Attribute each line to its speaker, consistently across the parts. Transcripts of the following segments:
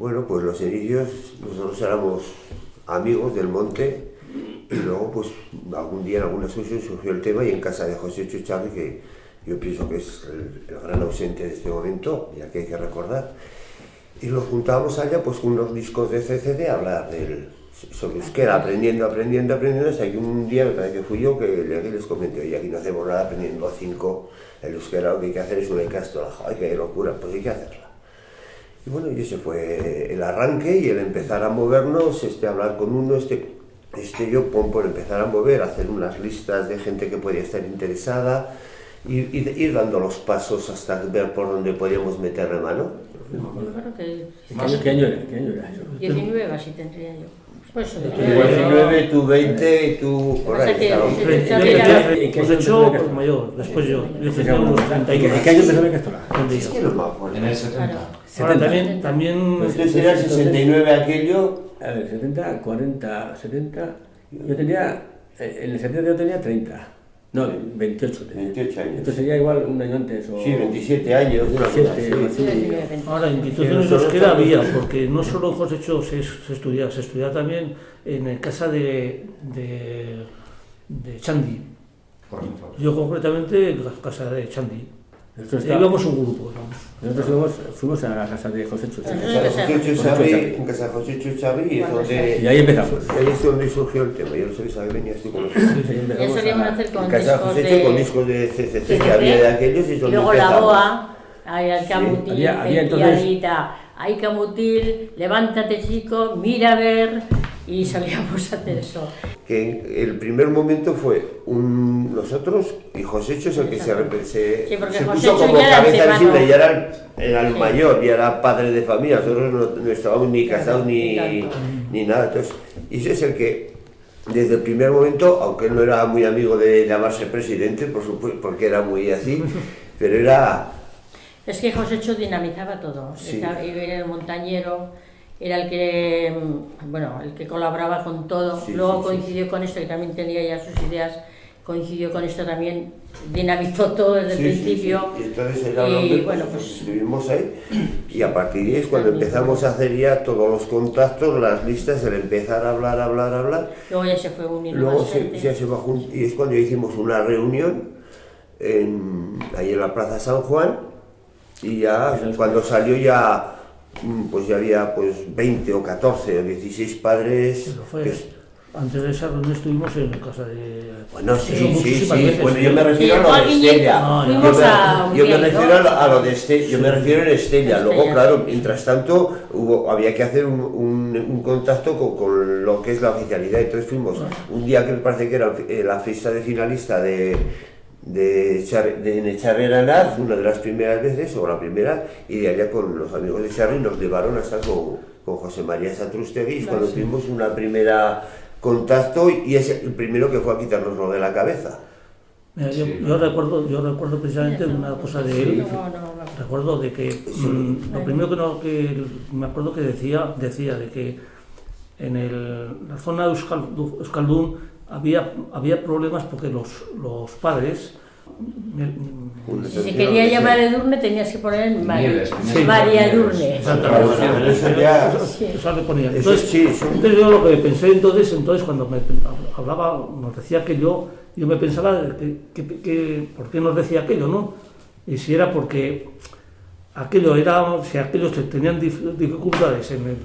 Speaker 1: Bueno, pues los inicios, nosotros éramos amigos del monte y luego pues algún día en alguna excursión surgió el tema y en casa de José Chuchavi, que yo pienso que es el gran ausente de este momento, ya que hay que recordar, y nos juntábamos allá pues con unos discos de CCD a hablar sobre euskera, aprendiendo, hasta que un día, me parece que fui yo, que les comenté, oye, aquí no hacemos nada aprendiendo a 5 el euskera, lo que hay que hacer es una ikastola. ¡Ay, qué locura! Pues hay que hacerla. Y bueno, y ese fue el arranque y el empezar a movernos, hablar con uno, yo por empezar a mover, hacer unas listas de gente que podía estar interesada, y ir dando los pasos hasta ver por dónde podíamos meterle mano.
Speaker 2: Yo creo que...
Speaker 3: ¿Qué año era eso?
Speaker 2: 19 así tendría yo. Pues eso,
Speaker 1: 19, tú 20 y tú por ahí.
Speaker 4: Pues hecho, pues mayor, después yo tenía unos 31.
Speaker 3: ¿En qué año empezó la Ikastola?
Speaker 1: Es que no me acuerdo.
Speaker 5: En el 70.
Speaker 4: Ahora también...
Speaker 1: Pues tú serías 69 aquello.
Speaker 3: A ver, 70, 40, 70... Yo tenía... En el 70 yo tenía 30. No, 28 tenía.
Speaker 1: 28 años.
Speaker 3: Esto sería igual un año antes o...
Speaker 1: Sí, 27 años, una cosa así.
Speaker 4: Ahora, instituciones de euskera había, porque no solo en Josecho se estudiaba también en casa de Chandi. Yo concretamente en casa de Chandi. Íbamos un grupo, vamos.
Speaker 3: Nosotros fuimos a la casa de José Chuchavi.
Speaker 1: En casa de José Chuchavi,
Speaker 3: y ahí empezamos.
Speaker 1: Ahí es donde surgió el tema. Yo no sabía que venías tú con los
Speaker 2: Ya solíamos hacer con discos
Speaker 1: con discos de CCC que había de aquellos y
Speaker 2: luego la BOA, hay Camutil,
Speaker 3: entonces...
Speaker 2: hay Camutil, levántate chico, mira a ver, y solíamos hacer eso.
Speaker 1: Que el primer momento fue nosotros y Josécho es el que se puso como cabeza visible, y era el mayor, y era padre de familia, nosotros no estábamos ni casados ni nada. Entonces, y ese es el que desde el primer momento, aunque él no era muy amigo de llamarse presidente, por supuesto, porque era muy así, pero era...
Speaker 2: Es que Josécho dinamizaba todo,
Speaker 1: sí.
Speaker 2: Era el montañero, era el que colaboraba con todo.
Speaker 1: Sí,
Speaker 2: luego
Speaker 1: sí,
Speaker 2: coincidió con esto, que también tenía ya sus ideas, coincidió con esto también, dinamizó todo desde el principio.
Speaker 1: Sí. Y entonces era el hombre,
Speaker 2: bueno, pues
Speaker 1: estuvimos ahí, y a partir de ahí es cuando empezamos a hacer ya todos los contactos, las listas, el empezar a hablar.
Speaker 2: Luego ya se fue uniendo
Speaker 1: luego
Speaker 2: más gente.
Speaker 1: ya se bajó, y es cuando hicimos una reunión ahí en la Plaza San Juan, y ya cuando salió ya pues ya había pues 20 o 14 o 16 padres.
Speaker 4: Antes de esa reunión estuvimos en casa de...
Speaker 1: Bueno, sí.
Speaker 4: Veces.
Speaker 1: Bueno, yo me refiero a lo de Estella. Yo me refiero a lo de Estella. Yo me refiero en Estella. Luego, claro, mientras tanto había que hacer un contacto con lo que es la oficialidad. Entonces fuimos un día que me parece que era la fiesta de finalista de Echarri-Aranaz, una de las primeras veces, o la primera, y de allá con los amigos de Echarri nos llevaron hasta con José María Satrústegui, cuando tuvimos una primera contacto, y es el primero que fue a quitárnoslo de la cabeza.
Speaker 4: Mira, yo recuerdo precisamente una cosa de él. Recuerdo de que lo primero que me acuerdo que decía de que en la zona de Euskaldun había problemas porque los padres...
Speaker 2: Si se quería llamar Edurne tenías que poner María Edurne.
Speaker 4: Eso le ponía. Entonces yo lo que pensé entonces cuando me hablaba, nos decía aquello, yo me pensaba que por qué nos decía aquello, ¿no? Y si era porque si aquellos tenían dificultades en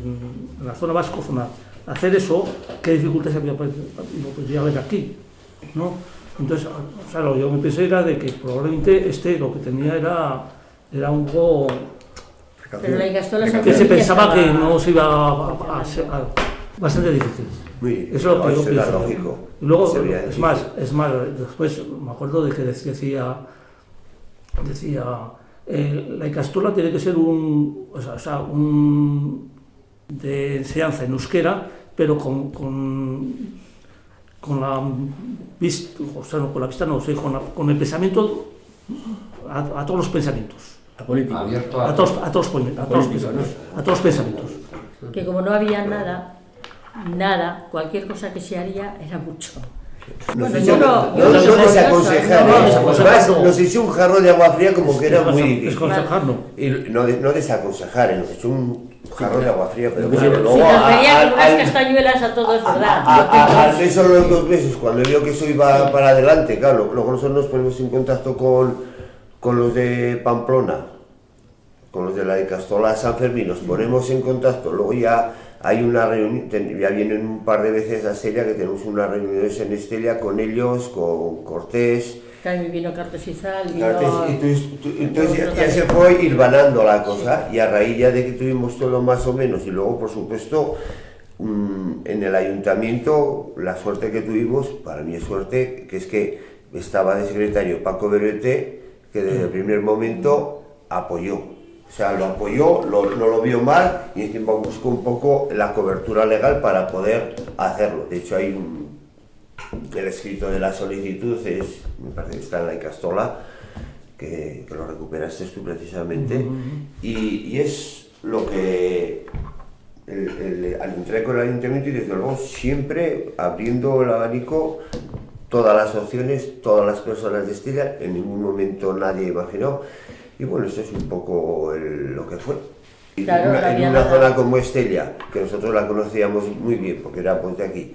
Speaker 4: la zona vascófona hacer eso, ¿qué dificultades podría haber aquí? ¿No? Entonces, claro, yo me pensé era de que probablemente lo que tenía era un poco...
Speaker 2: Pero la Ikastola
Speaker 4: que se pensaba que no se iba a ser bastante difícil. Eso es lo que yo pienso.
Speaker 1: Lógico.
Speaker 4: Y luego, es más, después me acuerdo de que decía la Ikastola tiene que ser un de enseñanza en euskera, pero con la vista, con el pensamiento a todos los pensamientos.
Speaker 5: Abierto
Speaker 4: a todos los pensamientos.
Speaker 2: Que como no había nada, cualquier cosa que se haría era mucho.
Speaker 1: Nos desaconsejar, nos echó un jarro de agua fría como que era muy difícil.
Speaker 4: Desaconsejar, no.
Speaker 1: Y no desaconsejar, nos echó un jarros de agua fría, pero
Speaker 3: Sí,
Speaker 1: claro,
Speaker 3: sí,
Speaker 1: luego
Speaker 2: Si nos venía con unas
Speaker 1: al-
Speaker 2: castañuelas a todos, ¿verdad?
Speaker 1: al mes o los 2 meses, cuando vio que eso iba para adelante, claro, luego nosotros nos ponemos en contacto con los de Pamplona, con los de la Icastola San Fermín, nos ponemos en contacto, luego ya hay una reunión, ya vienen un par de veces a Estella, que tenemos unas reuniones en Estella con ellos, con Cortés.
Speaker 2: También vino Cartes y Zal, vino...
Speaker 1: Entonces ya se fue hilvanando la cosa, y a raíz ya de que tuvimos todo más o menos, y luego por supuesto en el ayuntamiento la suerte que tuvimos, para mí es suerte, que es que estaba de secretario Paco Berete, que desde el primer momento apoyó. O sea, lo apoyó, no lo vio mal, y encima buscó un poco la cobertura legal para poder hacerlo. De hecho hay el escrito de la solicitud, me parece que está en la Icastola, que lo recuperaste tú precisamente, y es lo que al entrar con el ayuntamiento, y desde luego siempre abriendo el abanico, todas las opciones, todas las personas de Estella, en ningún momento nadie imaginó. Y bueno, esto es un poco lo que fue.
Speaker 2: Claro,
Speaker 1: En una zona como Estella, que nosotros la conocíamos muy bien, porque era pues de aquí,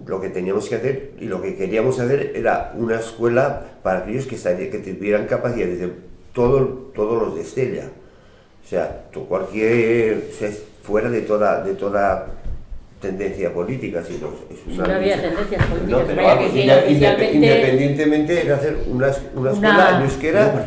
Speaker 1: lo que teníamos que hacer y lo que queríamos hacer era una escuela para aquellos que tuvieran capacidades de todos los de Estella. O sea, fuera de toda tendencia política, sino
Speaker 2: no había tendencias políticas,
Speaker 1: no, pero
Speaker 2: vaya
Speaker 1: vamos,
Speaker 2: que oficialmente...
Speaker 1: independientemente era hacer una escuela en euskera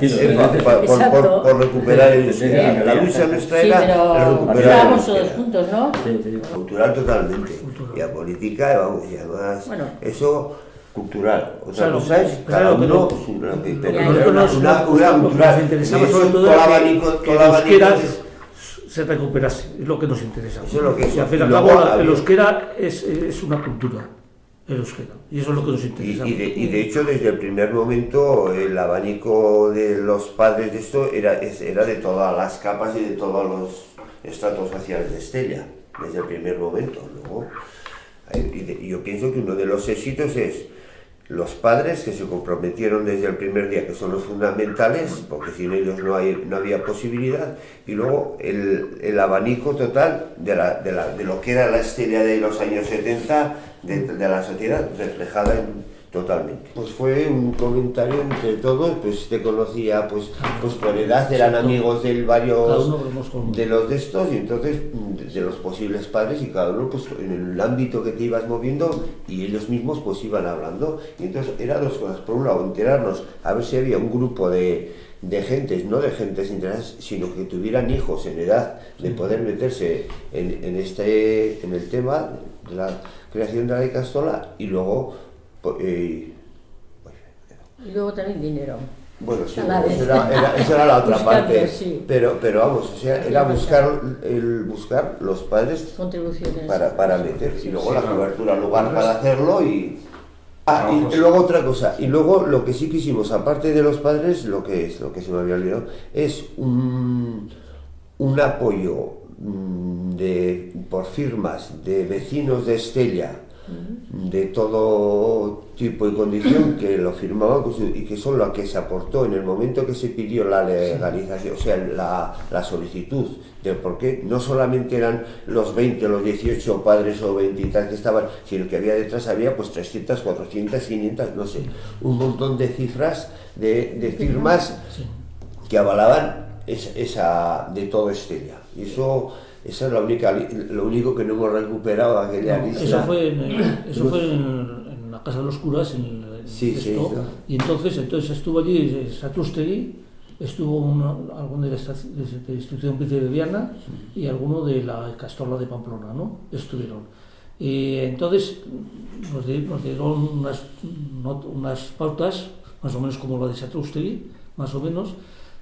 Speaker 1: por recuperar el euskera.
Speaker 3: Sí,
Speaker 1: La lucha nuestra
Speaker 2: Sí,
Speaker 1: era
Speaker 2: pero
Speaker 1: el recuperar el
Speaker 2: estábamos todos
Speaker 1: euskera.
Speaker 2: juntos, ¿no?
Speaker 3: Sí.
Speaker 1: Cultural totalmente, y a política, vamos, y además
Speaker 2: Bueno.
Speaker 1: eso cultural. Otra
Speaker 4: Claro,
Speaker 1: cosa es
Speaker 4: claro,
Speaker 1: cada uno
Speaker 4: pero-
Speaker 1: lo que
Speaker 4: Pero
Speaker 2: Ya,
Speaker 4: nosotros
Speaker 1: una
Speaker 4: nos
Speaker 1: cultural.
Speaker 4: interesaba
Speaker 1: De
Speaker 4: sobre
Speaker 1: hecho,
Speaker 4: todo
Speaker 1: todo
Speaker 4: era
Speaker 1: abanico,
Speaker 4: que
Speaker 1: todo
Speaker 4: el
Speaker 1: abanico
Speaker 4: euskera
Speaker 1: es-
Speaker 4: se recuperase, es lo que nos interesa.
Speaker 1: Eso es lo que es.
Speaker 4: Y al fin y al
Speaker 1: Y
Speaker 4: cabo,
Speaker 1: luego
Speaker 4: el
Speaker 1: había-
Speaker 4: euskera es una cultura, el euskera, y eso es lo que nos interesa.
Speaker 1: Y de hecho, desde el primer momento, el abanico de los padres de esto era de todas las capas y de todos los estratos sociales de Estella, desde el primer momento. Luego, y yo pienso que uno de los éxitos es los padres que se comprometieron desde el primer día, que son los fundamentales, porque sin ellos no había posibilidad, y luego el abanico total de lo que era la Estella de los años 70, de la sociedad, reflejada totalmente. Pues fue un comentario entre todos, pues te conocía pues por edad, eran amigos del barrio,
Speaker 4: Cada uno vemos con-
Speaker 1: de los de estos, y entonces de los posibles padres, y cada uno pues en el ámbito que te ibas moviendo, y ellos mismos pues iban hablando, y entonces eran dos cosas: por un lado enterarnos a ver si había un grupo de gentes, no de gentes interesadas, sino que tuvieran hijos en edad de poder meterse en el tema de la creación de la Icastola, y luego
Speaker 2: Y luego también dinero.
Speaker 1: bueno, sí,
Speaker 2: A la vez.
Speaker 1: esa era la otra
Speaker 2: Buscando,
Speaker 1: parte,
Speaker 2: sí.
Speaker 1: pero vamos, o sea, era buscar los padres
Speaker 2: Contribuciones.
Speaker 1: para meter, y luego la cobertura, lugar para hacerlo, y luego otra cosa, y luego lo que sí quisimos, aparte de los padres, lo que se me había olvidado, es un apoyo por firmas de vecinos de Estella, de todo tipo y condición, que lo firmaban y que son lo que se aportó en el momento que se pidió la legalización, o sea, la solicitud de por qué no solamente eran los 20 o los 18 padres o 20 y tal que estaban, sino que había pues 300, 400, 500, no sé, un montón de cifras de firmas que avalaban esa de todo Estella. Y esa es lo único que no hemos recuperado aquella lista.
Speaker 4: Eso fue en la Casa de los Curas,
Speaker 1: Sí,
Speaker 4: esto,
Speaker 1: ¿no?
Speaker 4: y entonces estuvo allí Satrústegui, estuvo alguno de la institución Príncipe de Viana y alguno de la Castola de Pamplona, ¿no? Estuvieron. Y entonces nos dieron unas pautas, más o menos como la de Satrústegui, más o menos.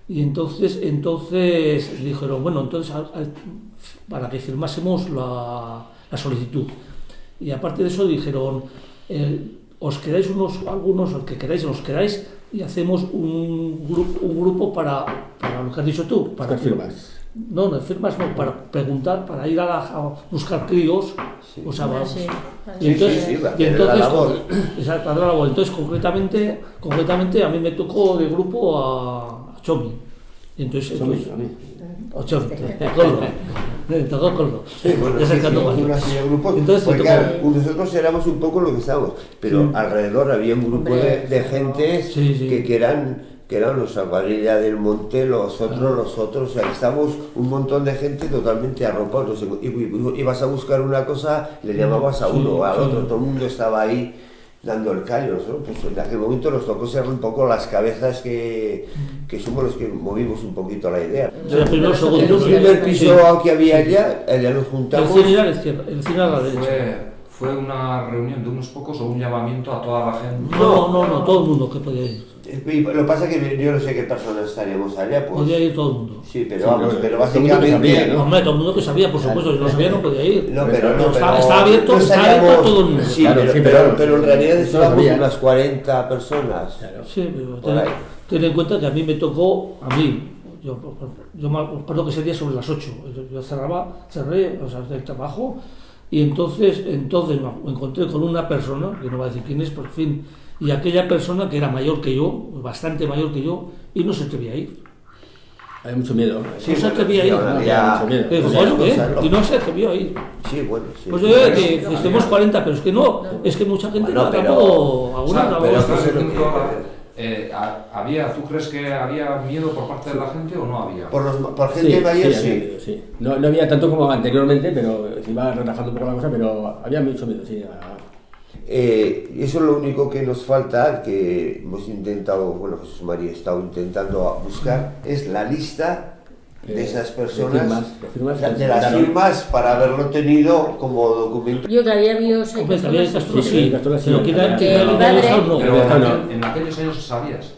Speaker 4: Y entonces dijeron, bueno, entonces para que firmásemos la solicitud. Y aparte de eso dijeron, os quedáis algunos, el que queráis, os quedáis, y hacemos un grupo para lo que has dicho tú. Para
Speaker 3: firmas.
Speaker 4: No firmas no, para preguntar, para ir a buscar críos.
Speaker 1: Sí.
Speaker 4: O sea,
Speaker 2: Sí.
Speaker 4: y entonces,
Speaker 1: Sí,
Speaker 4: y entonces
Speaker 1: la labor.
Speaker 4: exacto, la labor. Entonces concretamente a mí me tocó de grupo a Chomi. Y entonces,
Speaker 3: A mí.
Speaker 2: Este.
Speaker 4: 8, Coldo. Me tocó Coldo.
Speaker 1: Sí, bueno,
Speaker 4: Ya
Speaker 1: sí,
Speaker 4: sacando
Speaker 1: sí,
Speaker 4: mayor.
Speaker 1: una serie de grupos.
Speaker 4: Entonces,
Speaker 1: Porque,
Speaker 4: te tocó-
Speaker 1: claro, nosotros éramos un poco lo que estábamos, pero
Speaker 4: Sí.
Speaker 1: alrededor había un grupo de gente
Speaker 4: Sí, sí.
Speaker 1: que eran los Salvadilla del Monte, los otros, o sea, que estábamos un montón de gente totalmente arropados. Ibas a buscar una cosa, le llamabas a
Speaker 4: Sí,
Speaker 1: uno o al
Speaker 4: sí.
Speaker 1: otro, todo el mundo estaba ahí dando el callo, ¿no? Pues en aquel momento nos tocó ser un poco las cabezas que somos los que movimos un poquito la idea.
Speaker 4: Era primero, segundo.
Speaker 1: En un
Speaker 4: Sí.
Speaker 1: primer piso
Speaker 4: Sí.
Speaker 1: que había allá nos
Speaker 4: El
Speaker 1: juntamos.
Speaker 4: cine era a la izquierda, el cine a la derecha.
Speaker 5: ¿Fue una reunión de unos pocos o un llamamiento a toda la gente?
Speaker 4: No, todo el mundo que podía ir.
Speaker 1: Y lo que pasa es que yo no sé qué personas estaríamos allá, pues.
Speaker 4: Podía ir todo el mundo.
Speaker 1: Sí, pero
Speaker 3: Sí,
Speaker 1: vamos,
Speaker 3: pero
Speaker 1: pero
Speaker 3: todo el mundo que
Speaker 1: básicamente.
Speaker 3: sabía, ¿no?
Speaker 4: Hombre, todo el mundo que sabía, por supuesto, si no sabía no podía ir.
Speaker 1: No, pero
Speaker 4: Está abierto,
Speaker 1: no
Speaker 4: está abierto a todo el mundo.
Speaker 1: Sí,
Speaker 3: Claro,
Speaker 1: pero,
Speaker 3: sí,
Speaker 1: pero en realidad
Speaker 3: no
Speaker 1: estábamos
Speaker 3: sabía.
Speaker 1: unas 40 personas.
Speaker 3: Claro.
Speaker 4: Sí, pero
Speaker 1: Por ahí.
Speaker 4: ten en cuenta que a mí me tocó, yo me acuerdo que ese día sobre las 8, yo cerré, o sea, del trabajo, y entonces me encontré con una persona, que no voy a decir quién es, por fin, y aquella persona que era mayor que yo, bastante mayor que yo, y no se atrevía a ir.
Speaker 3: Había mucho miedo.
Speaker 1: Sí,
Speaker 4: No se
Speaker 1: bueno,
Speaker 4: atrevía a ir.
Speaker 1: había
Speaker 3: mucho miedo.
Speaker 4: Digo,
Speaker 1: o sea,
Speaker 4: bueno,
Speaker 1: cosas, ¿no?
Speaker 4: y no se atrevió a ir.
Speaker 1: Sí, bueno, sí.
Speaker 4: Pues yo digo que estemos 40, pero es que no, es que mucha gente
Speaker 1: Bueno,
Speaker 4: no
Speaker 1: pero-
Speaker 4: acabó, alguna
Speaker 5: O sea,
Speaker 4: acabó.
Speaker 5: pero
Speaker 1: eso
Speaker 5: estás
Speaker 1: es lo
Speaker 5: diciendo,
Speaker 1: que-
Speaker 5: ¿tú crees que había miedo por parte de la gente o no había?
Speaker 1: Por gente mayor,
Speaker 3: había
Speaker 1: sí.
Speaker 3: miedo, sí. No había tanto como anteriormente, pero se iba relajando un poco la cosa, pero había mucho miedo, sí.
Speaker 1: Eso es lo único que nos falta, que hemos intentado, bueno, Jesús María ha estado intentando buscar, es la lista de esas personas,
Speaker 3: de firmas
Speaker 1: de las firmas, para haberlo tenido como documento.
Speaker 2: Yo que había habido seis
Speaker 4: Hombre, también el
Speaker 2: personas,
Speaker 4: Castro
Speaker 3: Sí,
Speaker 4: sí,
Speaker 3: el Castro sí,
Speaker 4: pero que era-
Speaker 3: que
Speaker 4: que
Speaker 2: mi
Speaker 4: era
Speaker 2: padre-
Speaker 4: Estado no.
Speaker 5: Pero
Speaker 3: no.
Speaker 5: en aquellos años sabías.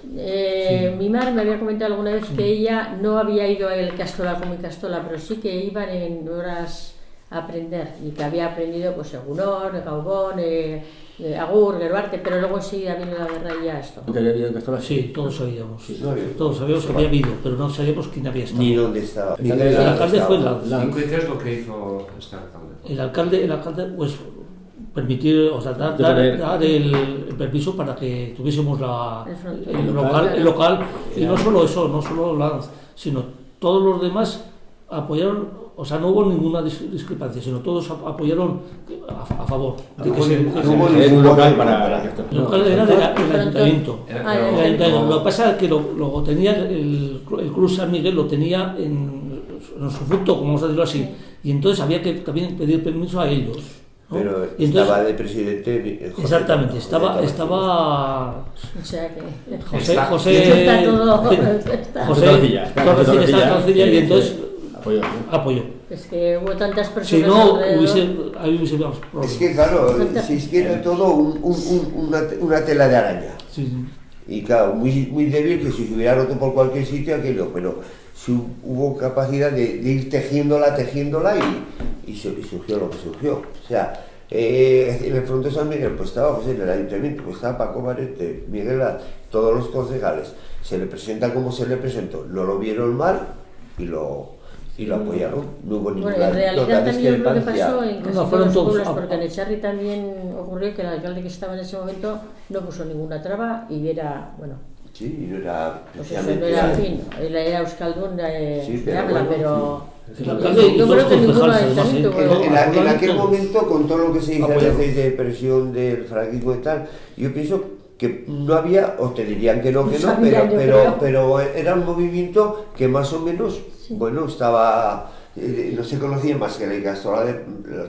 Speaker 2: Mi madre me había comentado alguna vez que ella no había ido a el Castola como el Castola, pero sí que iban en horas a aprender y que había aprendido pues Egunor, Gaubón, Agur, Gerbarte, pero luego enseguida vino la guerra y ya esto.
Speaker 3: Que había habido en Castola,
Speaker 4: Sí, todos sabíamos.
Speaker 1: No,
Speaker 4: Todos sabíamos que había habido, pero no sabíamos quién había estado.
Speaker 1: Ni dónde estaba.
Speaker 3: El
Speaker 1: Ni
Speaker 3: alcalde-
Speaker 1: dónde
Speaker 4: El alcalde
Speaker 1: estaba.
Speaker 4: fue
Speaker 5: ¿Y qué es lo que hizo este alcalde?
Speaker 4: el alcalde, pues permitir, o sea, dar el permiso para que tuviésemos el local, y no solo eso, no solo sino todos los demás apoyaron, o sea, no hubo ninguna discrepancia, sino todos apoyaron a favor de que se
Speaker 3: en un local para esto.
Speaker 4: el local era del ayuntamiento.
Speaker 2: Ah,
Speaker 5: Pero-
Speaker 2: el ayuntamiento.
Speaker 4: Lo que pasa es que lo tenía el Club San Miguel, lo tenía en su fruto, como vamos a decirlo así, y entonces había que también pedir permiso a ellos, ¿no?
Speaker 1: Pero
Speaker 4: Y entonces-
Speaker 1: estaba de presidente. José-
Speaker 4: exactamente,
Speaker 1: José
Speaker 4: estaba
Speaker 2: O sea que
Speaker 4: José
Speaker 5: Está-
Speaker 2: está todo.
Speaker 4: José
Speaker 3: Torrecilla, está
Speaker 4: Torrecilla, estaba Torrecilla, y
Speaker 3: sí,
Speaker 4: entonces
Speaker 3: apoyó.
Speaker 4: apoyó.
Speaker 2: Es que hubo tantas personas.
Speaker 4: Si no,
Speaker 2: alrededor.
Speaker 4: ahí hubiese más
Speaker 1: Es
Speaker 4: problemas.
Speaker 1: que claro, si es que era todo una tela de araña.
Speaker 4: Sí, sí.
Speaker 1: Y claro, muy débil, que si se hubiera roto por cualquier sitio, aquello, pero si hubo capacidad de ir tejiéndola y surgió lo que surgió. O sea, en el Fronte San Miguel pues estaba José, en el ayuntamiento pues estaba Paco Barete, Miguel, todos los concejales. Se le presenta como se le presentó, no lo vieron mal y lo apoyaron. No hubo ninguna
Speaker 2: Bueno, en realidad también lo que
Speaker 1: discrepancia.
Speaker 2: pasó en casi
Speaker 4: No,
Speaker 2: todos
Speaker 4: fueron
Speaker 2: los
Speaker 4: todos
Speaker 2: pueblos,
Speaker 4: a-
Speaker 2: porque en Echarri también ocurrió que el alcalde que estaba en ese momento no puso ninguna traba y era, bueno,
Speaker 1: Sí, y no era
Speaker 2: pues eso no era, en fin, él era Euskaldun
Speaker 1: Sí,
Speaker 2: de
Speaker 1: pero
Speaker 2: habla,
Speaker 1: bueno,
Speaker 2: pero
Speaker 4: El alcalde y
Speaker 2: yo
Speaker 4: todos
Speaker 2: creo que
Speaker 4: los
Speaker 2: ningún
Speaker 4: concejales, además,
Speaker 2: ayuntamiento
Speaker 1: En aquel
Speaker 4: todos.
Speaker 1: momento, con todo lo que se dice a
Speaker 4: Apoyaron.
Speaker 1: veces de presión del franquismo y tal, yo pienso que no había, o te dirían que no,
Speaker 2: No sabían, yo
Speaker 1: pero era un movimiento que más o menos, bueno, estaba, no se conocía más que la Icastola,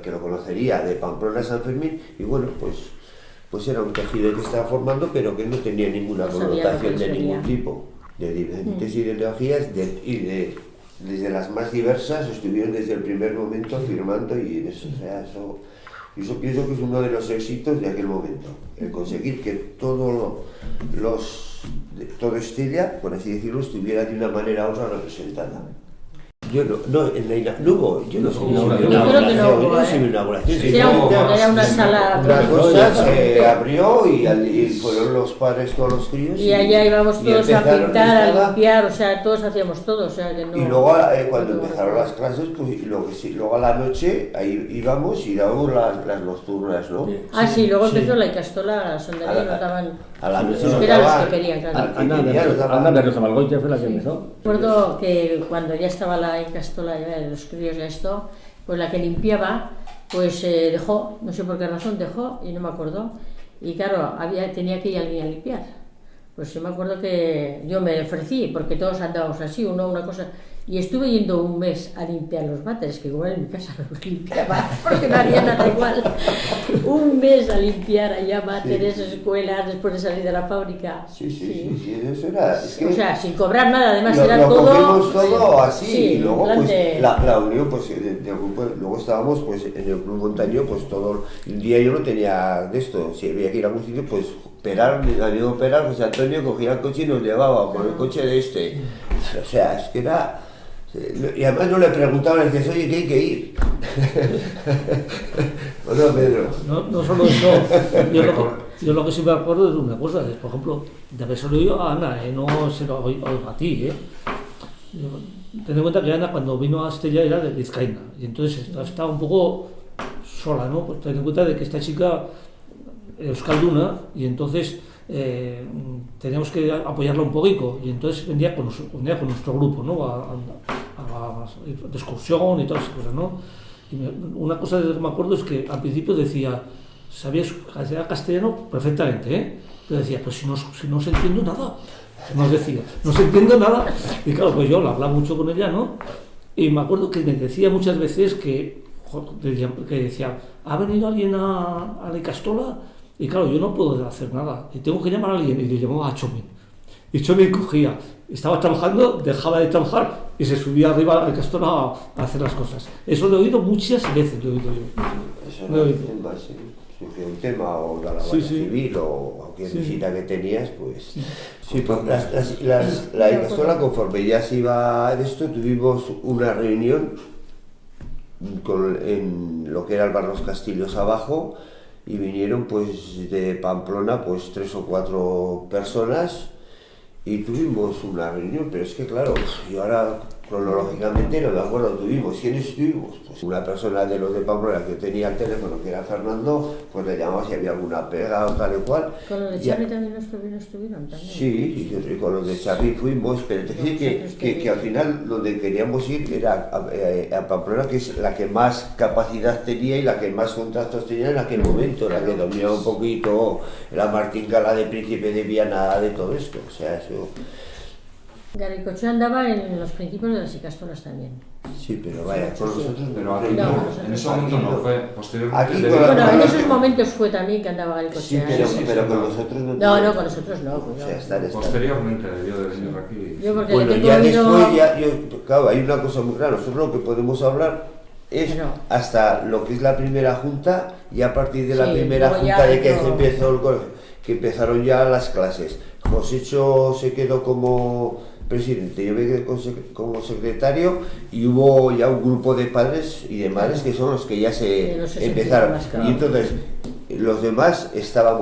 Speaker 1: que lo conocería, de Pamplona a San Fermín, y bueno, pues era un tejido que estaba formando, pero que no tenía ninguna
Speaker 2: No sabía lo que
Speaker 1: connotación
Speaker 2: les
Speaker 1: de ningún
Speaker 2: venía.
Speaker 1: tipo, de diferentes ideologías desde las más diversas, estuvieron desde el primer momento firmando y en eso, o sea, eso pienso que es uno de los éxitos de aquel momento, el conseguir que todo Estella, por así decirlo, estuviera de una manera u otra representada. Yo no hubo, yo no sé si hubo
Speaker 3: Yo
Speaker 2: creo que no hubo,
Speaker 1: yo no sé si hubo inauguración,
Speaker 5: Sí,
Speaker 2: era,
Speaker 1: simplemente
Speaker 2: era una sala.
Speaker 1: una cosa se
Speaker 2: totalmente-
Speaker 1: abrió y fueron los padres con los críos
Speaker 2: Y allá íbamos
Speaker 1: y
Speaker 2: todos a
Speaker 1: empezaron,
Speaker 2: pintar,
Speaker 1: estaba-
Speaker 2: a limpiar, o sea, todos hacíamos todo, o sea que no.
Speaker 1: Y luego cuando
Speaker 2: no-
Speaker 1: empezaron las clases, pues luego a la noche ahí íbamos y dábamos las nocturnas, ¿no?
Speaker 3: Sí.
Speaker 2: Ah, sí, luego
Speaker 4: Sí.
Speaker 2: empezó la Icastola, la sondería,
Speaker 1: A la-
Speaker 2: nos daban.
Speaker 1: A la noche
Speaker 2: Los
Speaker 1: nos
Speaker 2: que eran los
Speaker 1: daban-
Speaker 2: que querían, claro.
Speaker 1: al que quería nos daban-
Speaker 3: Anda de Rosa Malgoitia fue la que empezó.
Speaker 2: Recuerdo que cuando ya estaba la la Icastola, los críos de esto, pues la que limpiaba, pues dejó, no sé por qué razón dejó y no me acuerdo. Y claro, tenía que ir alguien a limpiar. Pues yo me acuerdo que yo me ofrecí, porque todos andábamos así, una cosa. Y estuve yendo un mes a limpiar los váteres, que igual en mi casa no los limpiaba, porque no haría nada igual. Un mes a limpiar allá váteres, escuelas, después de salir de la fábrica.
Speaker 1: Sí, eso era... Es que
Speaker 2: o sea, sin cobrar nada, además
Speaker 1: lo,
Speaker 2: era
Speaker 1: lo
Speaker 2: todo...
Speaker 1: cogimos todo así,
Speaker 2: sí,
Speaker 1: y luego pues
Speaker 2: de...
Speaker 1: la unión, pues del grupo, luego estábamos pues en el club montaño, pues todo, un día yo no tenía de esto, si había que ir a algún sitio, pues Peral, mi amigo Peral, José Antonio, cogía el coche y nos llevaba con el coche de este, o sea, es que era... Y además no le preguntaban, le decías, oye, que hay que ir. ¿O no, Pedro?
Speaker 4: No solo eso, yo lo que sí me acuerdo es una cosa, es, por ejemplo, de haber solo oído a Ana, no se lo oído a ti. Ten en cuenta que Ana cuando vino a Estella era de Vizcaína, y entonces estaba un poco sola, ¿no? Pues ten en cuenta de que esta chica euskalduna, y entonces teníamos que apoyarla un poquito, y entonces venía con nuestro grupo, ¿no? A de excursión y todas esas cosas, ¿no? Y una cosa que me acuerdo es que al principio decía, sabías castellano perfectamente, pero decía, pues si no se entiendo nada, nos decía, no se entiende nada, y claro, pues yo hablaba mucho con ella, ¿no? Y me acuerdo que me decía muchas veces que decía, ¿ha venido alguien a la Icastola? Y claro, yo no puedo hacer nada, y tengo que llamar a alguien, y le llamaba a Chomin. Y Chomin cogía, estaba trabajando, dejaba de trabajar y se subía arriba a la Icastola a hacer las cosas. Eso lo he oído muchas veces, lo he oído yo.
Speaker 1: Eso no es un tema, o la Guardia Civil, o cualquier visita que tenías, pues... Sí, pues la Icastola, conforme ya se iba de esto, tuvimos una reunión en lo que era el Bar Los Castillos abajo, y vinieron pues de Pamplona pues 3 o 4 personas y tuvimos una reunión, pero es que claro, yo ahora cronológicamente no me acuerdo, ¿quiénes tuvimos? Pues una persona de los de Pamplona que tenía el teléfono, que era Fernando, pues le llamaba si había alguna pega o tal y cual.
Speaker 2: ¿Con los de Charri también estuvieron también?
Speaker 1: Sí, y con los de Charri fuimos, pero te dije que al final donde queríamos ir era a Pamplona, que es la que más capacidad tenía y la que más contactos tenía en aquel momento, la que dominaba un poquito la martingala de Príncipe de Viana, de todo esto, o sea, eso...
Speaker 2: Garaikoetxea andaba en los principios de las Icastolas también.
Speaker 1: Sí, pero vaya, con nosotros...
Speaker 5: Pero aquí no, en ese momento no, fue posteriormente...
Speaker 2: Bueno, en esos momentos fue también que andaba Garaikoetxea.
Speaker 1: Sí, pero con nosotros no...
Speaker 2: No, con nosotros no.
Speaker 1: O sea, estar.
Speaker 5: Posteriormente debió de venir aquí.
Speaker 2: Yo porque
Speaker 1: Bueno,
Speaker 2: le
Speaker 1: ya
Speaker 2: tengo
Speaker 1: después, claro, hay una cosa muy clara, nosotros lo que podemos hablar es hasta lo que es la primera junta, y a partir de la primera junta de que empezó el colegio, que empezaron ya las clases. Josécho se quedó como presidente, yo me quedé como secretario, y hubo ya un grupo de padres y de madres que son los que ya se empezaron. Y entonces los demás estaban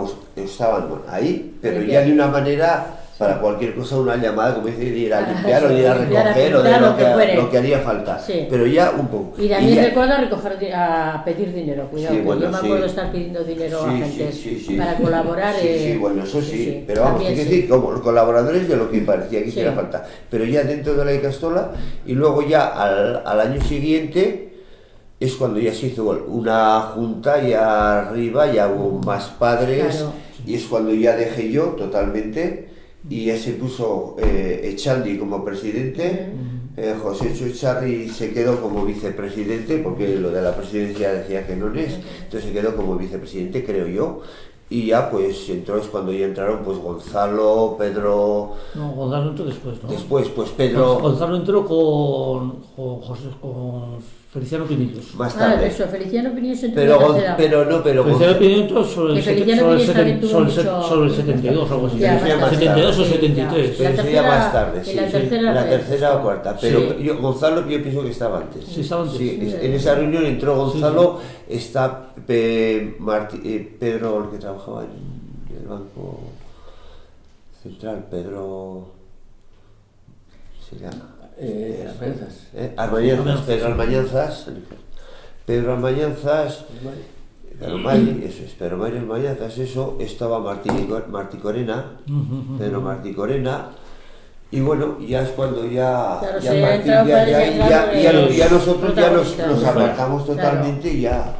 Speaker 1: ahí, pero ya de una manera, para cualquier cosa, una llamada, como dice, de ir a limpiar o de ir a recoger o de lo que haría falta, pero ya un poco.
Speaker 2: Y también recuerda a pedir dinero, cuidado,
Speaker 1: sí, bueno,
Speaker 2: yo me acuerdo de estar pidiendo dinero a gente para
Speaker 1: sí,
Speaker 2: colaborar.
Speaker 1: Bueno, eso sí, pero vamos, hay que decir, como colaboradores de lo que parecía que hiciera falta, pero ya dentro de la Icastola, y luego ya al año siguiente es cuando ya se hizo una junta, ya arriba ya hubo más padres, y es cuando ya dejé yo totalmente, y ya se puso Echandi como presidente, Josécho Echarri se quedó como vicepresidente, porque lo de la presidencia decía que no es, entonces se quedó como vicepresidente, creo yo, y ya pues entonces cuando ya entraron pues Gonzalo, Pedro...
Speaker 4: No, Gonzalo entró después, ¿no?
Speaker 1: Después, pues Pedro...
Speaker 4: Gonzalo entró con Feliciano Pinillos.
Speaker 1: Más tarde.
Speaker 2: Eso, Feliciano Pinillos entró
Speaker 1: pero
Speaker 4: Feliciano Pinillos entró sobre el 72 o algo así. 72 o 73.
Speaker 1: Pero sería más tarde, sí. La tercera o cuarta. Pero Gonzalo yo pienso que estaba antes.
Speaker 4: Sí, estaba antes.
Speaker 1: Sí, en esa reunión entró Gonzalo, está Pedro, el que trabajaba en el Banco Central, Pedro... se llama... Pedro Almañanzas, Pedro Mario Almañanzas, eso, estaba Martí Corena, Pedro Martí Corena, Y bueno, ya es cuando ya
Speaker 2: Claro,
Speaker 1: ya
Speaker 2: se ha
Speaker 1: Martín,
Speaker 2: entrado
Speaker 1: ya
Speaker 2: padres
Speaker 1: nosotros ya nos
Speaker 2: protagonistas.
Speaker 1: apartamos
Speaker 2: Claro.
Speaker 1: totalmente y ya,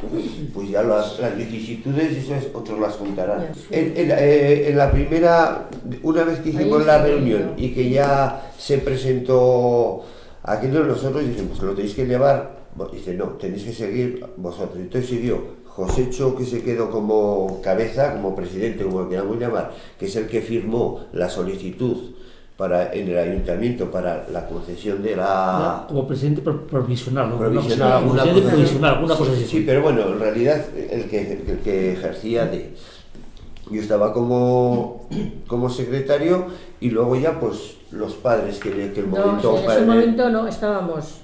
Speaker 1: pues ya las vicisitudes, eso es, otros las contarán.
Speaker 2: Ya.
Speaker 1: En la primera, una vez que hicimos
Speaker 2: Ahí
Speaker 1: la
Speaker 2: sí,
Speaker 1: reunión
Speaker 2: ¿no?
Speaker 1: y que ya se presentó aquello, nosotros dijimos, lo tenéis que llevar, dice, no, tenéis que seguir vosotros. Entonces siguió Josécho, que se quedó como cabeza, como presidente, como lo queramos llamar, que es el que firmó la solicitud en el ayuntamiento para la concesión de la...
Speaker 4: Como presidente provisional, ¿no?
Speaker 1: Provisional,
Speaker 4: alguna
Speaker 1: alguna cosa,
Speaker 4: provisional, alguna cosa así.
Speaker 1: Sí, pero bueno, en realidad el que ejercía de... Yo estaba como secretario y luego ya pues los padres que el momento...
Speaker 2: No, en ese momento no, estábamos...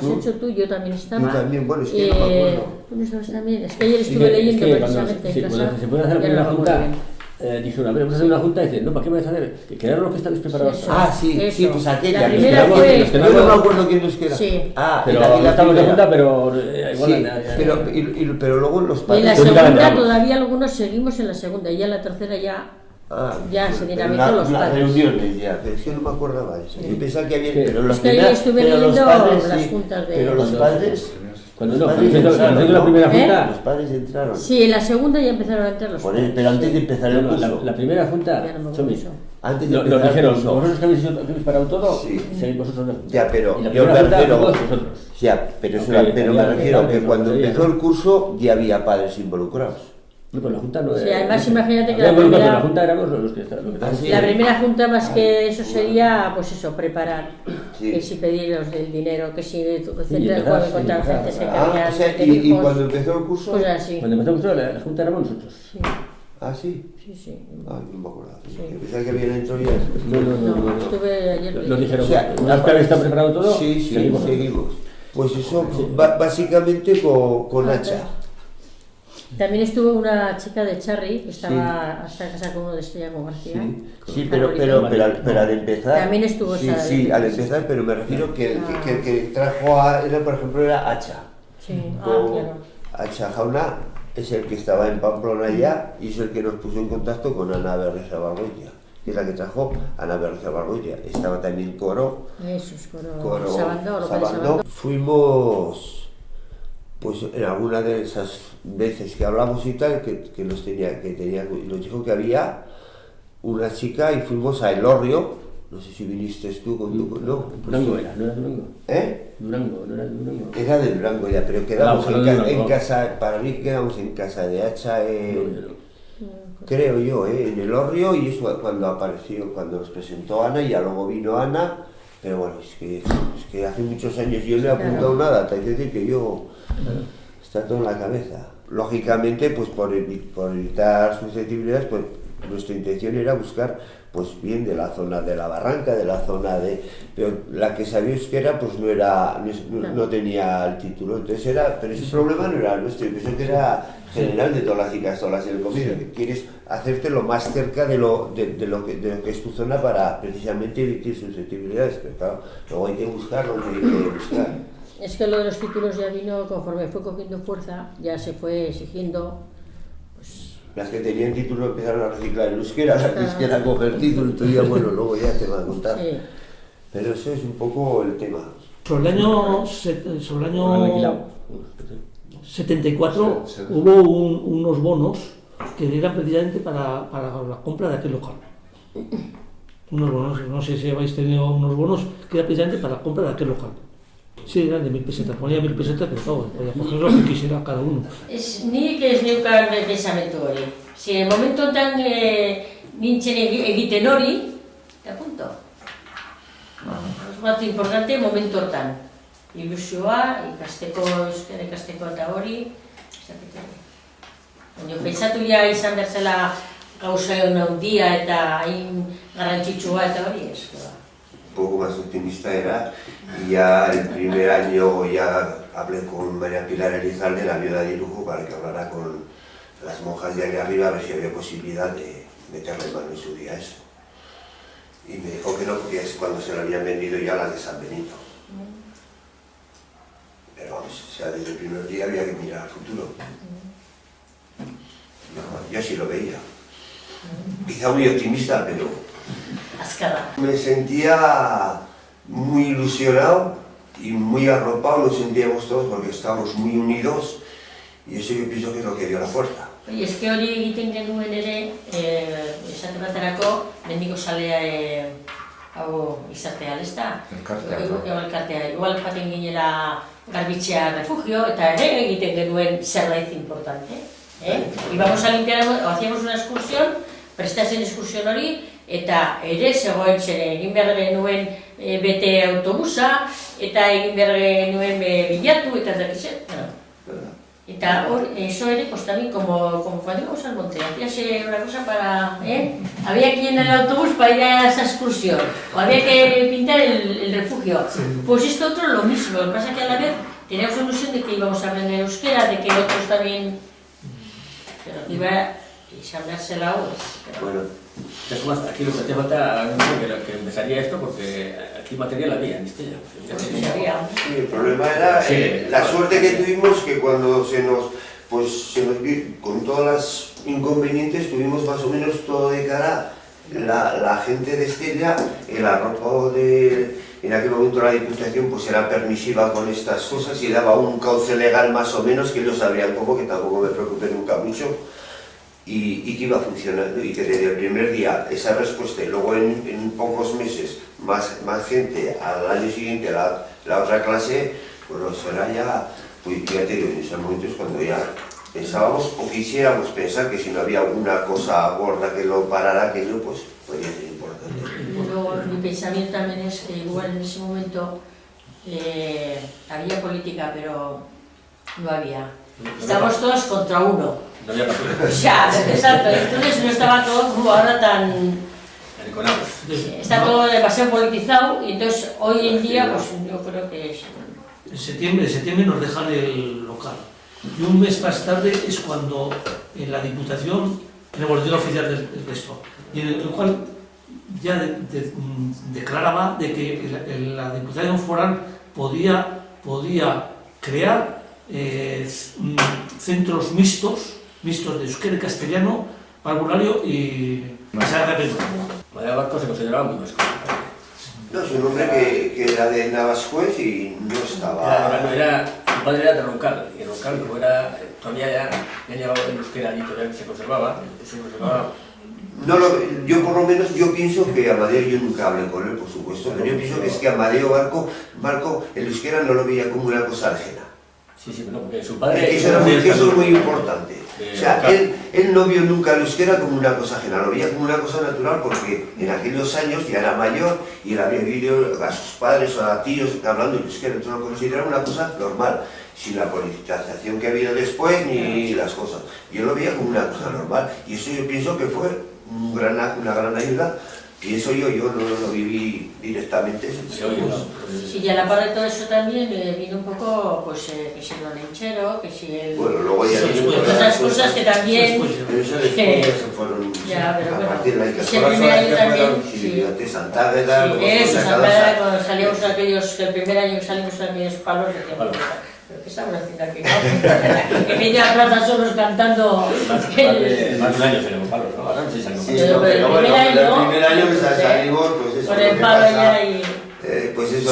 Speaker 2: Josécho, tú, yo también estaba.
Speaker 1: Tú también, bueno, es que no me acuerdo.
Speaker 2: Tú no estabas también. Es que ayer estuve leyendo precisamente en casa.
Speaker 3: Cuando se puede hacer la
Speaker 2: ya
Speaker 3: primera
Speaker 2: no me
Speaker 3: junta,
Speaker 2: acuerdo bien.
Speaker 3: dijeron, a ver, vamos a hacer una junta y dicen, no, ¿para qué me vas a hacer? Que quedaron los que estáis preparados.
Speaker 2: Sí,
Speaker 3: para-
Speaker 1: Sí,
Speaker 2: Eso.
Speaker 1: pues aquella.
Speaker 2: La
Speaker 1: que
Speaker 2: primera
Speaker 1: quedamos-
Speaker 2: fue-
Speaker 3: los que
Speaker 1: Yo no me acuerdo quién nos queda.
Speaker 2: Sí.
Speaker 3: Pero
Speaker 1: y
Speaker 3: no estamos de
Speaker 1: primera.
Speaker 3: junta, pero igual
Speaker 1: Sí, pero luego los
Speaker 2: Y en
Speaker 1: padres...
Speaker 2: la
Speaker 3: Yo nunca
Speaker 2: segunda
Speaker 3: entramos.
Speaker 2: todavía algunos seguimos en la segunda, y ya en la tercera ya se dinamitó
Speaker 1: las
Speaker 2: los padres.
Speaker 1: reuniones ya, pero es que no me acordaba de eso. Yo pensaba que había...
Speaker 3: Sí.
Speaker 1: Pero los
Speaker 2: Es que ayer
Speaker 1: primeros-
Speaker 2: estuve
Speaker 1: pero los
Speaker 2: leyendo
Speaker 1: padres,
Speaker 2: las
Speaker 1: sí,
Speaker 2: juntas de-
Speaker 1: Pero los padres...
Speaker 3: Cuando
Speaker 1: los
Speaker 3: no,
Speaker 1: padres
Speaker 3: cuando
Speaker 1: entraron,
Speaker 3: hizo la
Speaker 1: ¿no?
Speaker 3: primera
Speaker 2: ¿Eh?
Speaker 3: junta,
Speaker 1: Los padres entraron.
Speaker 2: Sí, en la segunda ya empezaron a entrar los padres.
Speaker 1: Pero antes de empezar el
Speaker 3: no,
Speaker 1: curso.
Speaker 3: la primera
Speaker 2: Ya
Speaker 3: junta,
Speaker 2: no me acuerdo
Speaker 3: Chomi,
Speaker 2: eso.
Speaker 1: Antes de
Speaker 3: nos
Speaker 1: empezar el
Speaker 3: dijeron,
Speaker 1: curso.
Speaker 3: vosotros que habéis parado todo,
Speaker 1: Sí.
Speaker 3: seguid vosotros de junta.
Speaker 1: Ya, pero
Speaker 3: Y la
Speaker 1: yo
Speaker 3: primera
Speaker 1: me
Speaker 3: junta,
Speaker 1: refiero...
Speaker 3: todos vosotros.
Speaker 1: Ya, pero,
Speaker 3: Aunque
Speaker 1: pero me
Speaker 3: había
Speaker 1: refiero que
Speaker 3: padres,
Speaker 1: cuando
Speaker 3: había,
Speaker 1: empezó
Speaker 3: ¿no?
Speaker 1: el curso ya había padres involucrados.
Speaker 3: No, pues la junta no
Speaker 2: Sí,
Speaker 3: era-
Speaker 2: además imagínate que
Speaker 3: había
Speaker 2: la
Speaker 3: voluntad,
Speaker 2: primera-
Speaker 3: pero la junta éramos los que estábamos.
Speaker 1: Ah, sí.
Speaker 2: La primera junta más que eso sería, pues eso, preparar.
Speaker 1: Sí.
Speaker 2: Que si pediros del dinero, que si
Speaker 3: empezar,
Speaker 2: juego contra
Speaker 3: sí,
Speaker 2: gente se
Speaker 3: empezar.
Speaker 2: querían
Speaker 1: O sea,
Speaker 2: meter
Speaker 1: y
Speaker 2: hijos,
Speaker 1: cuando empezó el curso...
Speaker 2: pues así.
Speaker 3: Cuando empezamos la junta éramos nosotros.
Speaker 2: Sí,
Speaker 1: Ah, sí.
Speaker 2: sí.
Speaker 1: Ah, no me acuerdo.
Speaker 2: Sí.
Speaker 1: Yo pensaba que habían entrado ya.
Speaker 2: No, estuve ayer.
Speaker 3: Nos dijeron,
Speaker 1: O sea,
Speaker 3: una vez que habéis estado preparado todo,
Speaker 1: Sí, seguimos. Pues eso,
Speaker 3: Sí.
Speaker 1: básicamente con Hacha.
Speaker 2: También estuvo una chica de Charri que estaba hasta casada con uno de Estrella con García.
Speaker 1: Sí, pero al empezar...
Speaker 2: También estuvo
Speaker 1: Sí,
Speaker 2: esa-
Speaker 1: sí, al empezar, pero me refiero que el que trajo por ejemplo, era Hacha.
Speaker 2: Sí,
Speaker 1: Con
Speaker 2: claro.
Speaker 1: Hacha Jauna es el que estaba en Pamplona ya y es el que nos puso en contacto con Ana Berreza Bargoitia, que es la que trajo Ana Berreza Bargoitia. Estaba también Coro,
Speaker 2: Eso es Coro Sabandó, lo que es
Speaker 1: Sabandó.
Speaker 2: Sabandó.
Speaker 1: Fuimos, pues en alguna de esas veces que hablamos y tal, que nos dijo que había una chica y fuimos a Elorrio. No sé si viniste tú con tu... No,
Speaker 3: Durango era, no era Durango.
Speaker 1: ¿Eh?
Speaker 3: Durango, no era Durango.
Speaker 1: Era de Durango ya, pero quedamos
Speaker 3: Claro,
Speaker 1: en
Speaker 3: Durango.
Speaker 1: casa, para mí quedamos en casa de Hacha,
Speaker 3: No, yo no.
Speaker 1: creo yo, en Elorrio, y eso cuando apareció, cuando nos presentó Ana, y ya luego vino Ana, pero bueno, es que hace muchos años yo no he apuntado nada, te decir que yo... Está todo en la cabeza. Lógicamente, pues por evitar susceptibilidades, pues nuestra intención era buscar, pues bien de la zona de la Barranca, de la zona de... Pero la que sabía euskera, pues no tenía el título, entonces era... Pero ese problema no era nuestro, yo pienso que era general de todas las icastolas en el comercio, que quieres hacerte lo más cerca de lo que es tu zona para precisamente evitar susceptibilidades, pero claro, luego hay que buscar donde hay que buscar.
Speaker 2: Es que lo de los títulos ya vino conforme fue cogiendo fuerza, ya se fue exigiendo.
Speaker 1: Las que tenían título empezaron a reciclar el euskera, las que euskera coger título, entonces ya, bueno, luego ya te van a contar.
Speaker 2: Sí.
Speaker 1: Pero eso es un poco el tema.
Speaker 4: Sobre el año
Speaker 3: Han alquilado.
Speaker 4: 74
Speaker 5: Sí.
Speaker 4: hubo unos bonos que eran precisamente para la compra de aquel local. Unos bonos, no sé si habéis tenido unos bonos que eran precisamente para la compra de aquel local. Sí, eran de 1000 pesetas, ponía 1000 pesetas, pero claro, podía coger lo que quisiera cada uno.
Speaker 2: Nik ez neukan pensamentu hori. Zire momentotan nintzen egiten hori, eta punto. Ez bat importante momentu hortan. Ilusioa, euskara ikasteko eta hori, ez dakit hori. Baina pentsatu ja izan berzela gauza handia eta hain garrantzitsua eta hori ez.
Speaker 1: Un poco más optimista era, y ya el primer año ya hablé con María Pilar Elizalde, la viuda de Irujo, para que hablara con las monjas de allá arriba a ver si había posibilidad de meterle mano en su día a eso. Y me dijo que no, porque es cuando se lo habían vendido ya las de San Benito. Pero vamos, o sea, desde el primer día había que mirar al futuro. Yo sí lo veía. Quizá muy optimista, pero...
Speaker 2: azkarra.
Speaker 1: Me sentía muy ilusionado y muy arropado, nos sentíamos todos porque estábamos muy unidos y eso yo pienso que es lo que dio la fuerza.
Speaker 2: Oye, eske hori egiten genuen ere, esate baterako, mendiko salea hau izartea, ezta? Elkartea. Igual jaten ginela garbitzea refugio, eta ere egiten genuen zerbait importante. Íbamos a limpiar, o hacíamos una excursión, prestazen excursión hori, eta ere zegoen zer egin behar genuen bete autobusa, eta egin behar genuen bilatu, eta dakitzen. Eta eso era pues también como cuando íbamos al monte, hacías una cosa para, había que llenar el autobús para ir a esa excursión, o había que pintar el refugio. Pues esto otro lo mismo, lo que pasa es que a la vez teníamos la ilusión de que íbamos a aprender euskera, de que otros también, pero iba a ensamblársela
Speaker 1: Bueno.
Speaker 3: De todas formas, aquí lo que te falta que empezaría esto porque aquí material había en Estella.
Speaker 1: Sí, el problema era la suerte que tuvimos que cuando se nos con todos los inconvenientes tuvimos más o menos todo de cara la gente de Estella, el arropo en aquel momento la Diputación pues era permisiva con estas cosas y daba un cauce legal más o menos que ellos sabrían cómo, que tampoco me preocupé nunca mucho. Y que iba funcionando y que desde el primer día esa respuesta y luego en pocos meses más gente al año siguiente la otra clase, bueno, eso era ya, pues ya te digo, en esos momentos cuando ya pensábamos o quisiéramos pensar que si no había alguna cosa gorda que lo parara aquello, pues podría ser importante.
Speaker 2: Luego mi pensamiento también es que igual en ese momento había política, pero no había. Estábamos todos contra uno.
Speaker 3: No había papel.
Speaker 2: O sea, exacto, entonces no estaba todo como ahora tan... Está todo demasiado politizado y entonces hoy en día pues yo creo que es...
Speaker 4: En septiembre nos dejan el local y un mes más tarde es cuando en la Diputación en el boletín oficial del texto y en el cual ya declaraba de que la Diputación Foral podía crear centros mixtos de euskera y castellano, parvulario y Sagrada Película.
Speaker 3: María Barco se consideraba muy vasco.
Speaker 1: No, es un hombre que era de Navascués y no estaba...
Speaker 3: Su padre era de Roncal, y Roncal luego era, todavía ya llegaba el euskera allí, todavía se conservaba.
Speaker 1: Yo por lo menos yo pienso que Amadeo, yo nunca hablé con él por supuesto, pero yo pienso que es que Amadeo Barco el euskera no lo veía como una cosa ajena.
Speaker 3: Sí, pero porque su padre...
Speaker 1: Eso es muy importante. O sea, él no vio nunca el euskera como una cosa ajena, lo veía como una cosa natural porque en aquellos años ya era mayor y él había visto a sus padres o a tíos hablando el euskera, entonces lo consideraba una cosa normal, sin la politización que ha habido después ni las cosas. Yo lo veía como una cosa normal y eso yo pienso que fue una gran ayuda. Y eso yo no lo viví directamente.
Speaker 2: Sí, y a la par de todo eso también vino un poco, pues, que si lo lechero, que si el...
Speaker 1: Bueno, luego ya
Speaker 2: otras cosas que también...
Speaker 1: Pero eso después se fueron,
Speaker 2: ya, pero
Speaker 1: a partir de la
Speaker 2: que
Speaker 1: Santa Águeda...
Speaker 2: Sí, eso, Santa Águeda, cuando salíamos aquellos, que el primer año que salimos aquellos palos, decíamos, ¿pero qué estamos haciendo aquí? Que media plaza solos cantando...
Speaker 3: Más de un año salimos palos, ¿no? Ahora no sé si salimos palos.
Speaker 1: Pero bueno, el primer año que salimos, pues eso,
Speaker 2: con el palo ya y...
Speaker 1: Pues eso,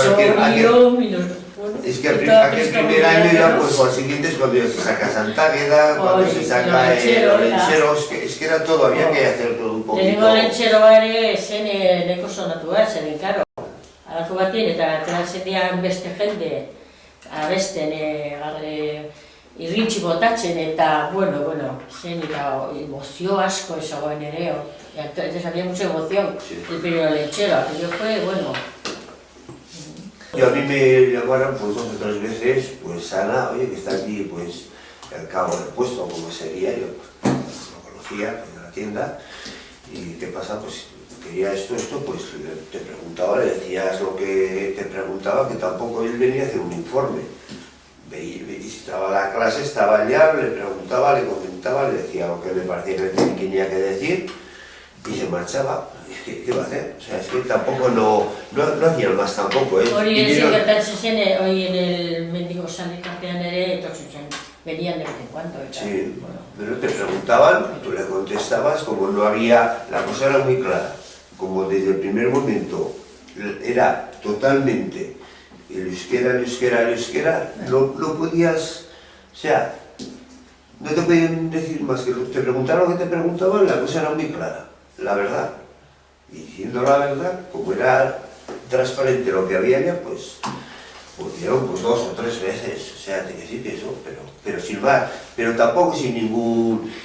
Speaker 1: es que aquel primer año ya, pues al siguiente es cuando se saca Santa Águeda, cuando se saca el lechero, es que era todo, había que hacer todo un poquito.
Speaker 2: Lehenengo lechero ere zen neko sonatu da, zeren, karo, halako batien eta ateratzen dian beste jende, abesten, irrintxi botatzen eta, bueno, zen eta emozio asko ezagoen ere, entonces había mucha emoción, el primer lechero, aquello fue, bueno.
Speaker 1: Y a mí me llamaron pues 2 o 3 veces, pues Ana, oye, que está aquí, pues, al cabo del puesto, como sería, yo pues, lo conocía en la tienda, y ¿qué pasa? Pues quería esto, pues te preguntaba, le decías lo que te preguntaba, que tampoco él venía a hacer un informe. Visitaba la clase, estaba allá, le preguntaba, le comentaba, le decía lo que me parecía que tenía que decir, y se marchaba. ¿Qué va a hacer? O sea, es que tampoco no hacían más tampoco, ¿eh?
Speaker 2: Hori ezin gertatzen zen, hoy en el mendigo sanitatean ere, entonces venían de vez en cuando.
Speaker 1: Sí, pero te preguntaban, tú le contestabas, como no había, la cosa era muy clara. como desde el primer momento era totalmente el euskera, no podías, o sea, no te podían decir más que te preguntaron lo que te preguntaban, la cosa era muy clara, la verdad. Y diciendo la verdad, como era transparente lo que había ya, pues dijeron pues 2 o 3 veces, o sea, te que decir que eso, pero sin más, pero tampoco sin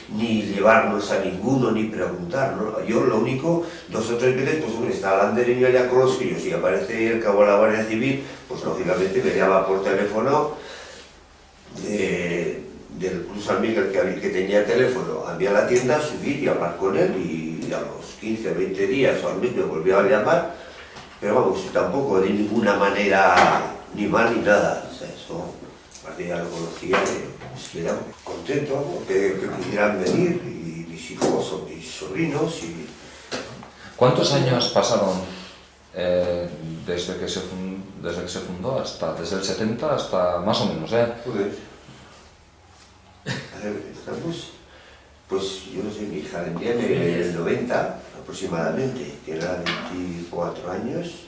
Speaker 1: ni llevarnos a ninguno, ni preguntar, ¿no? Yo lo único, 2 o 3 veces, pues hombre, está el andereño allá con los críos y aparece el cabo de la Guardia Civil, pues lógicamente me llama por teléfono del Cruz San Miguel que tenía teléfono, a mí a la tienda, subir y hablar con él y a los 15 o 20 días o al mes me volvió a llamar, pero vamos, tampoco de ninguna manera ni mal ni nada, o sea, eso, aparte ya lo conocía, quedaba contento porque que pudieran venir, y mis hijos o mis sobrinos.
Speaker 5: ¿Cuántos años pasaron desde que se fundó hasta, desde el 70 hasta más o menos,
Speaker 1: Pues, a ver, estamos, pues yo no sé, mi hija vendría en el 90 aproximadamente, tiene 24 años.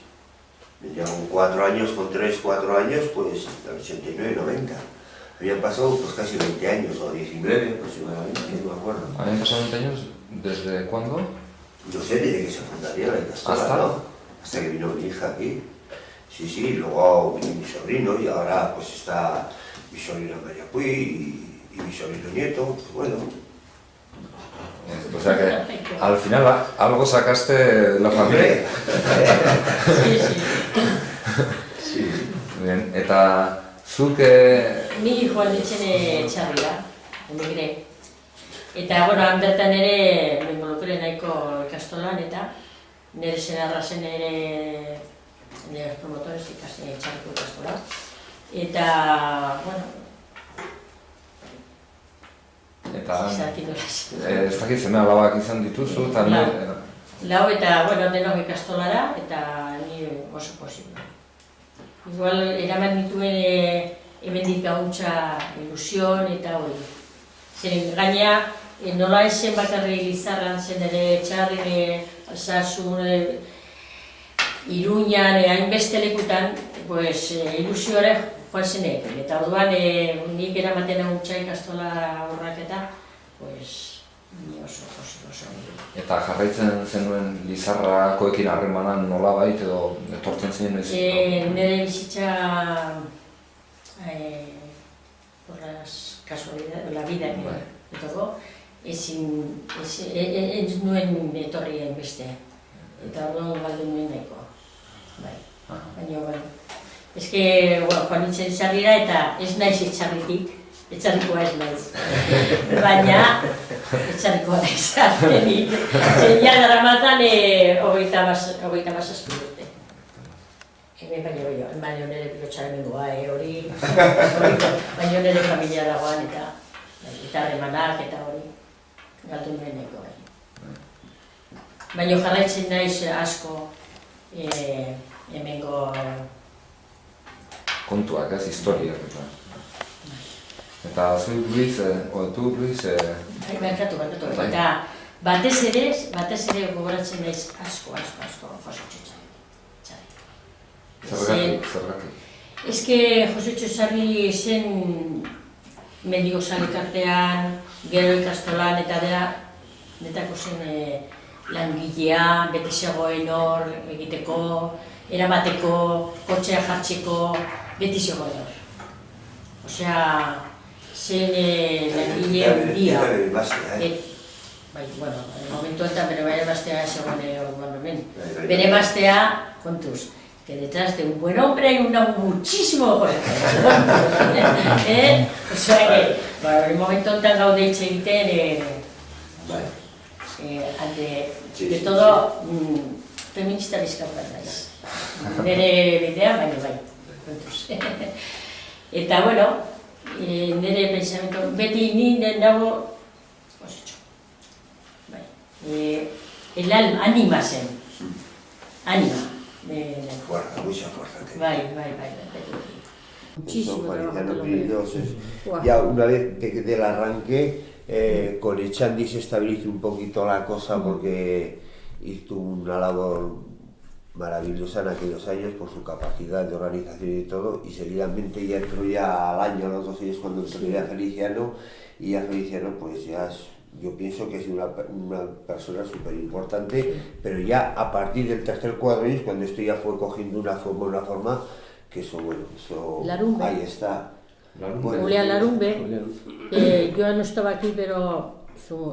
Speaker 1: Ya con 4 años, con 3, 4 años, pues del 89, 90. Habían pasado pues casi 20 años, o 19 aproximadamente, no me acuerdo.
Speaker 5: ¿Habían pasado 20 años? ¿Desde cuándo?
Speaker 1: No sé, desde que se fundaría la Castola,
Speaker 5: ¿Hasta?
Speaker 1: ¿no? Hasta que vino mi hija aquí. Sí, luego vino mi sobrino y ahora pues está mi sobrina María Puy y mi sobrino nieto, pues bueno.
Speaker 5: O sea que al final algo sacaste de la familia.
Speaker 2: Sí.
Speaker 5: Bien, eta zuk
Speaker 2: Ni joan nintzen txarrira, emigre. Eta, bueno, han bertan ere, monokore nahiko ikastolan, eta nire senarra zen ere nire promotores txarriko ikastola. Eta, bueno,
Speaker 5: eta
Speaker 2: ez
Speaker 5: dakit seme alabak izan dituzu, eta
Speaker 2: lau eta, bueno, denok ikastolara, eta ni oso posible. Igual, eraman dituen hemendik gauntza ilusion eta hori. Zeren gaina, nola esen bakarri Lizarran zen ere Txarri, Alsasun, Iruñan, hainbeste lekutan, pues, ilusioare joan zenek. Eta orduan, nik eramaten gauntza ikastola horrak eta, pues, ni oso.
Speaker 5: Eta jarraitzen zenuen Lizarrakoekin harremanan nolabait edo etortzen zen ez?
Speaker 2: Nire bizitza, por las casualidades, la vida que tocó, ez nuen etorri hainbeste. Eta orduan galdu nuen nahiko. Baina, bueno. Ez que, joan nintzen txarrira eta ez naiz etxarritik, etxarrikoa ez naiz. Baina, etxarrikoa naiz azkenik. Ja daramatan hogeita mazazpi urte. Baina nire pilotxaramengoa, hori, baina nire familia dagoan eta harremanak eta hori galdu nuen nahiko. Baina jarraitzen naiz asko hemengo
Speaker 5: kontuak, ez, historiak eta. Eta zu, Luis,
Speaker 2: Barkatu. Eta batez ere gogoratzen naiz asko José Txarri.
Speaker 5: Zergatik?
Speaker 2: Ez que José Txarri zen mendigo salikartean, gero ikastolan eta dela netako zen langilea, bete zegoen hor egiteko, eramateko, kotxea jartzeko, beti zegoen hor. Osea, zen langile hundia. Bai, bueno, momentuetan bere bai emaztea zegoen hemen. Bere emaztea, kontuz, que detrás de un buen hombre hay muchísimo corazón. Osea, que, momentuetan gaude hitz egiten, de todo, feminista bizkautan naiz. Nire bidea, baina bai, kontuz. Eta, bueno, nire pensamiento, beti ninen dago, el alma, anima zen, anima.
Speaker 1: Fuerza, mucha fuerza.
Speaker 2: Bai. Muchísimo trabajo.
Speaker 1: Ya una vez del arranque, con Echandi se estabilizó un poquito la cosa porque hizo una labor maravillosa en aquellos años por su capacidad de organización y todo, y seguidamente ya entró ya al año, a los 2 años, cuando entró ya Feliciano, y ya Feliciano pues ya yo pienso que es una persona súper importante, pero ya a partir del tercer 4 años, cuando esto ya fue cogiendo una forma, que eso, bueno, eso
Speaker 2: Larumbe.
Speaker 1: ahí está.
Speaker 5: Larumbe.
Speaker 2: Julián Larumbe, yo no estaba aquí, pero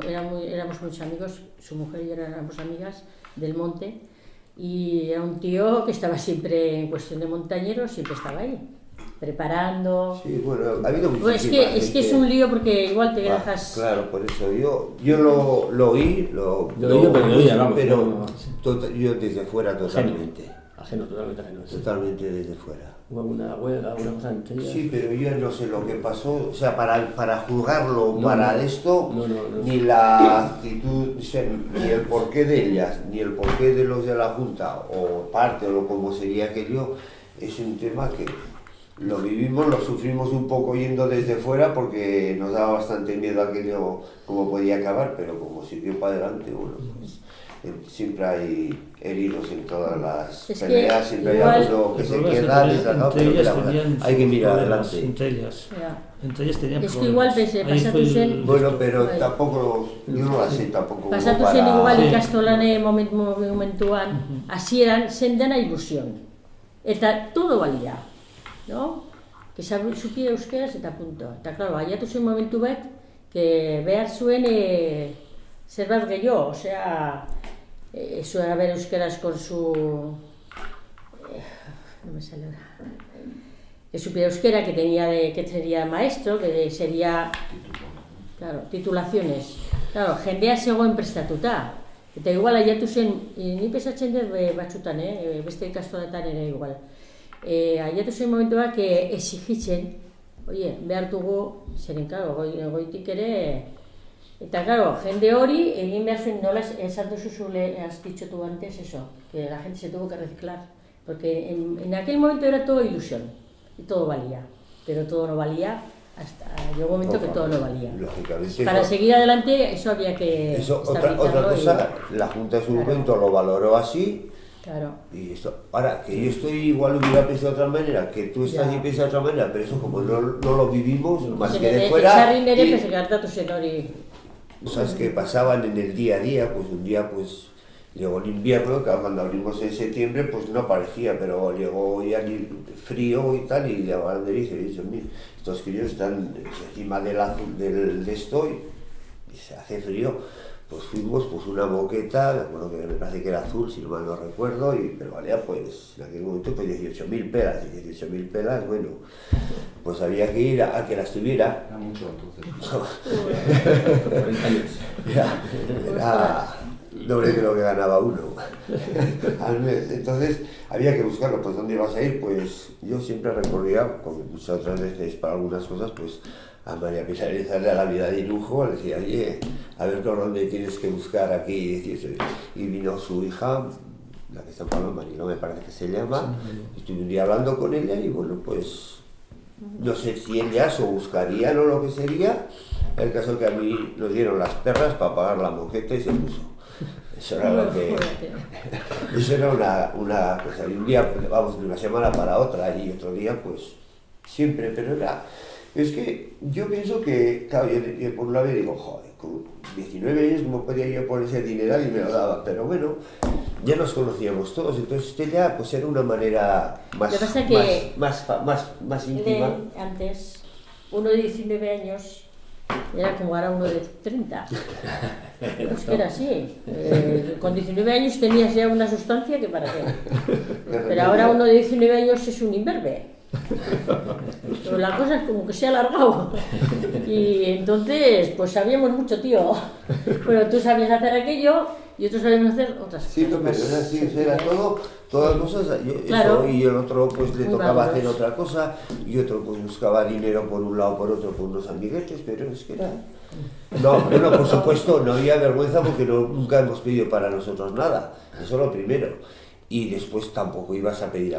Speaker 2: éramos muchos amigos, su mujer y yo éramos amigas del monte, y era un tío que estaba siempre en cuestión de montañeros, siempre estaba ahí, preparando.
Speaker 1: Sí, bueno, ha habido
Speaker 2: Pues es que es un lío porque igual te dejas...
Speaker 1: Claro, por eso yo lo oí, pero yo desde fuera totalmente.
Speaker 3: Totalmente ajeno.
Speaker 1: Totalmente desde fuera.
Speaker 3: Hubo alguna huelga, alguna cosa en Chella.
Speaker 1: Sí, pero yo no sé lo que pasó, o sea, para juzgarlo, esto,
Speaker 3: no.
Speaker 1: ni la actitud, o sea, ni el porqué de ellas, ni el porqué de los de la Junta, o parte, o como sería aquello, es un tema que lo vivimos, lo sufrimos un poco yendo desde fuera, porque nos daba bastante miedo aquello, cómo podía acabar, pero como siguió para adelante, bueno, pues, siempre hay heridos en todas las peleas, siempre hay algo que se queda desatado, pero hay que mirar adelante.
Speaker 4: Entre ellas tenían
Speaker 2: es
Speaker 4: problemas.
Speaker 2: que igual pasatu zen...
Speaker 1: Bueno, pero tampoco, yo no la sé tampoco.
Speaker 2: Pasatu zen igual ikastolane momentuan, hasieran zen dena ilusión. Eta todo valia, no? Que supie euskeraz eta punto. Eta, claro, aiatu zen momentu bat, que behar zuen zerbait gehiago, osea, eso era ver euskeraz con su... no me sale ahora. Que supiera euskera, que sería maestro, que sería... Claro, titulaciones. Claro, jendea zegoen prestatuta. Eta igual aiatu zen, ni pesatzen dut batzutan, beste ikastoletan ere igual. Aiatu zen momentua que exigitzen, oie, behar dugu, zeren, claro, goitik ere... Eta, claro, jende hori egin behar zuen, nola esan duzu zule, has dicho antes eso, que la gente se tuvo que reciclar. Porque en aquel momento era todo ilusión, y todo valía. Pero todo no valía, hasta llegó un momento que todo no valía.
Speaker 1: Lógicamente.
Speaker 2: Para seguir adelante, eso había que
Speaker 1: otra cosa, la Junta en su momento lo valoró así.
Speaker 2: Claro.
Speaker 1: Y esto, ahora, que yo estoy igual hubiera pensado de otra manera, que tú estás y piensas de otra manera, pero eso como no lo vivimos, más que de fuera... Cosas que pasaban en el día a día, pues un día pues llegó el invierno, que cuando abrimos en septiembre pues no aparecía, pero llegó ya frío y tal, y la banda dice, mira, estos críos están encima de esto y se hace frío. Pues fuimos pues una moqueta, me acuerdo que me parece que era azul, si no mal no recuerdo, pero valía pues en aquel momento pues 18.000 pelas, y 18.000 pelas, bueno, pues había que ir a que las tuviera.
Speaker 5: Era mucho entonces.
Speaker 1: Era doble que lo que ganaba uno al mes. Entonces había que buscarlo, pues ¿dónde ibas a ir? Pues yo siempre recurría, como muchas otras veces para algunas cosas, pues a María Pilar a la vida de lujo, le decía, oye, a ver por dónde tienes que buscar aquí, y vino su hija, la que está en Pablo, Marilo me parece que se llama, estuve un día hablando con ella y bueno, pues no sé si ellas o buscarían o lo que sería, el caso que a mí nos dieron las perras para pagar la moqueta y se puso. Eso era lo que... Eso era una cosa, y un día, vamos, de una semana para otra y otro día, pues siempre, pero era... Es que yo pienso que, claro, yo por un lado digo, joder, con 19 años cómo podía yo poner ese dineral y me lo daba, pero bueno, ya nos conocíamos todos, entonces ya pues era una manera más íntima.
Speaker 2: Antes, uno de 19 años era como ahora uno de 30. Es que era así. Con 19 años tenías ya una sustancia que para qué. Pero ahora uno de 19 años es un imberbe. Pero la cosa es como que se ha alargado. Y entonces, pues sabíamos mucho, tío. Bueno, tú sabías hacer aquello y otros sabíamos hacer otras cosas.
Speaker 1: Sí, pero era así, era todas cosas.
Speaker 2: Claro.
Speaker 1: Eso, y el otro pues le tocaba hacer otra cosa, y otro pues buscaba dinero por un lado, por otro, por unos amiguetes, pero es que era... No, bueno, por supuesto, no había vergüenza porque nunca hemos pedido para nosotros nada, eso es lo primero. y después tampoco ibas a pedir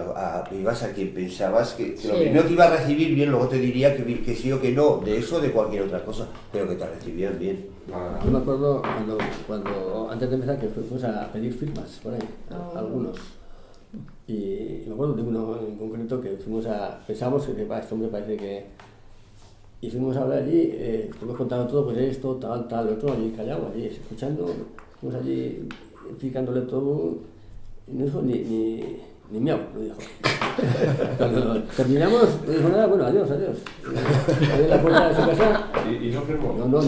Speaker 1: ibas a quien pensabas que lo
Speaker 2: Sí.
Speaker 1: primero que iba a recibir bien, luego te diría que sí o que no, de eso o de cualquier otra cosa, pero que te recibían bien.
Speaker 3: Yo me acuerdo cuando antes de empezar que fuimos a pedir firmas por ahí, algunos. Y me acuerdo de uno en concreto que pensamos que este hombre parece que... Y fuimos a hablar allí, estuvimos contando todo, pues esto, tal, otro, allí callado, allí escuchando, fuimos allí explicándole todo, y no dijo ni miau, lo dijo. Cuando terminamos, no dijo nada, bueno, adiós. Abrí la puerta de su casa.
Speaker 6: ¿Y no firmó?
Speaker 3: No.